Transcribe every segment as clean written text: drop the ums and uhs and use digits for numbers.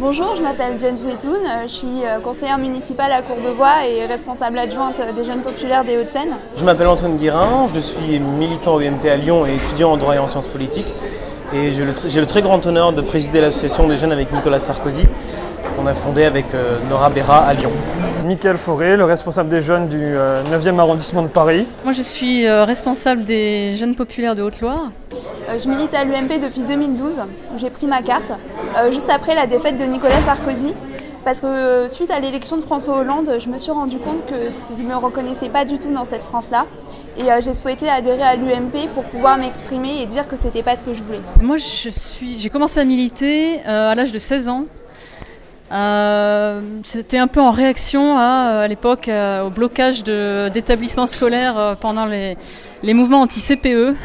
Bonjour, je m'appelle Diane Zetoun, je suis conseillère municipale à Courbevoie et responsable adjointe des Jeunes Populaires des Hauts-de-Seine. Je m'appelle Antoine Guérin, je suis militant au UMP à Lyon et étudiant en droit et en sciences politiques. Et j'ai le très grand honneur de présider l'association des jeunes avec Nicolas Sarkozy, qu'on a fondée avec Nora Béra à Lyon. Mickaël Fauré, le responsable des jeunes du 9e arrondissement de Paris. Moi je suis responsable des Jeunes Populaires de Haute-Loire. Je milite à l'UMP depuis 2012, où j'ai pris ma carte, juste après la défaite de Nicolas Sarkozy. Parce que suite à l'élection de François Hollande, je me suis rendu compte que je ne me reconnaissais pas du tout dans cette France-là. Et j'ai souhaité adhérer à l'UMP pour pouvoir m'exprimer et dire que c'était pas ce que je voulais. Moi j'ai commencé à militer à l'âge de 16 ans. C'était un peu en réaction à l'époque au blocage d'établissements scolaires pendant les mouvements anti-CPE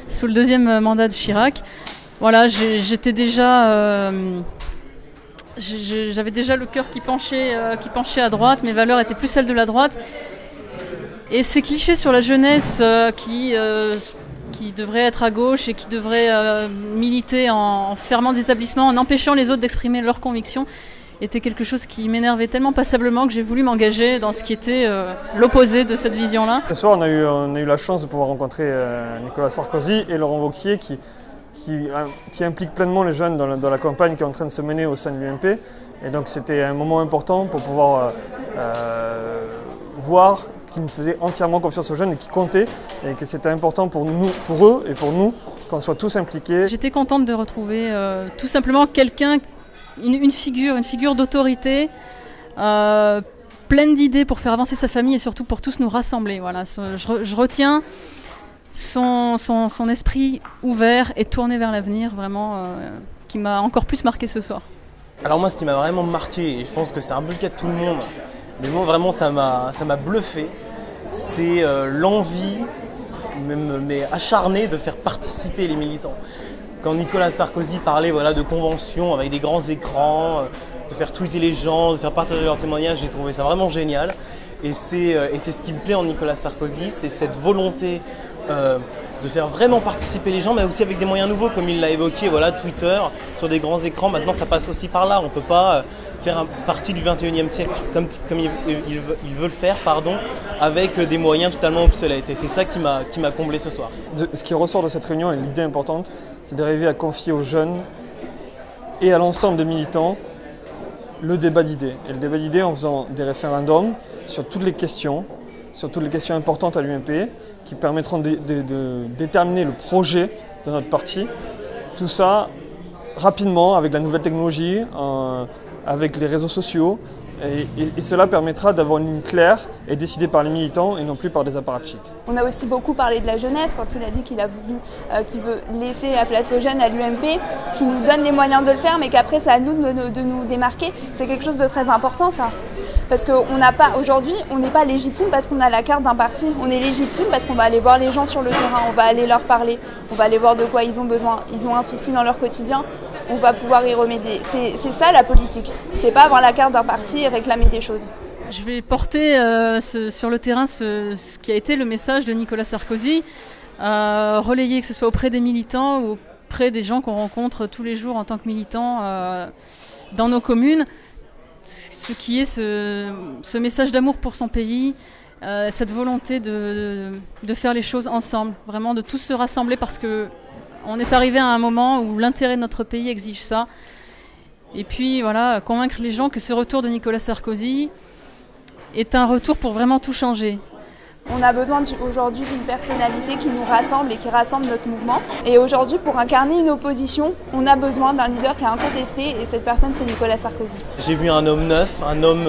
sous le deuxième mandat de Chirac. Voilà, j'étais déjà... J'avais déjà le cœur qui penchait à droite, mes valeurs étaient plus celles de la droite. Et ces clichés sur la jeunesse qui devrait être à gauche et qui devrait militer en fermant des établissements, en empêchant les autres d'exprimer leurs convictions, était quelque chose qui m'énervait tellement passablement que j'ai voulu m'engager dans ce qui était l'opposé de cette vision-là. Ce soir, on a eu la chance de pouvoir rencontrer Nicolas Sarkozy et Laurent Wauquiez qui implique pleinement les jeunes dans la campagne qui est en train de se mener au sein de l'UMP. Et donc c'était un moment important pour pouvoir voir qu'ils nous faisaient entièrement confiance aux jeunes et qui comptaient, et que c'était important pour eux et pour nous, qu'on soit tous impliqués. J'étais contente de retrouver tout simplement quelqu'un, une figure d'autorité, pleine d'idées pour faire avancer sa famille et surtout pour tous nous rassembler. Voilà, je retiens son esprit ouvert et tourné vers l'avenir, vraiment, qui m'a encore plus marqué ce soir. Alors moi, ce qui m'a vraiment marqué, et je pense que c'est un peu le cas de tout le monde, mais moi vraiment ça m'a bluffé, c'est l'envie, mais acharnée, de faire participer les militants. Quand Nicolas Sarkozy parlait de conventions avec des grands écrans, de faire tweeter les gens, de faire partager leurs témoignages, j'ai trouvé ça vraiment génial. Et c'est ce qui me plaît en Nicolas Sarkozy, c'est cette volonté de faire vraiment participer les gens, mais aussi avec des moyens nouveaux, comme il l'a évoqué, Twitter, sur des grands écrans. Maintenant, ça passe aussi par là. On ne peut pas faire partie du 21e siècle comme il veut le faire, avec des moyens totalement obsolètes. Et c'est ça qui m'a comblé ce soir. Ce qui ressort de cette réunion, et l'idée importante, c'est d'arriver à confier aux jeunes et à l'ensemble des militants le débat d'idées. Et le débat d'idées en faisant des référendums sur toutes les questions importantes à l'UMP, qui permettront de déterminer le projet de notre parti. Tout ça rapidement, avec la nouvelle technologie, avec les réseaux sociaux. Et cela permettra d'avoir une ligne claire et décidée par les militants et non plus par des apparatchiks. On a aussi beaucoup parlé de la jeunesse quand il a dit qu'il veut laisser la place aux jeunes à l'UMP, qui nous donne les moyens de le faire, mais qu'après c'est à nous de nous démarquer. C'est quelque chose de très important, ça. Parce qu'aujourd'hui, on n'est pas légitime parce qu'on a la carte d'un parti. On est légitime parce qu'on va aller voir les gens sur le terrain, on va aller leur parler, on va aller voir de quoi ils ont besoin. Ils ont un souci dans leur quotidien, on va pouvoir y remédier. C'est ça la politique. C'est pas avoir la carte d'un parti et réclamer des choses. Je vais porter sur le terrain ce qui a été le message de Nicolas Sarkozy, relayer que ce soit auprès des militants ou auprès des gens qu'on rencontre tous les jours en tant que militants dans nos communes. Ce qui est ce message d'amour pour son pays, cette volonté de faire les choses ensemble, vraiment de tous se rassembler parce qu'on est arrivé à un moment où l'intérêt de notre pays exige ça. Et puis voilà, convaincre les gens que ce retour de Nicolas Sarkozy est un retour pour vraiment tout changer. On a besoin aujourd'hui d'une personnalité qui nous rassemble et qui rassemble notre mouvement. Et aujourd'hui, pour incarner une opposition, on a besoin d'un leader qui est incontesté et cette personne, c'est Nicolas Sarkozy. J'ai vu un homme neuf, un homme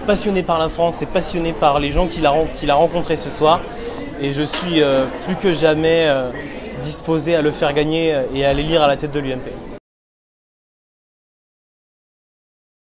passionné par la France et passionné par les gens qu'il a rencontrés ce soir. Et je suis plus que jamais disposé à le faire gagner et à l'élire à la tête de l'UMP.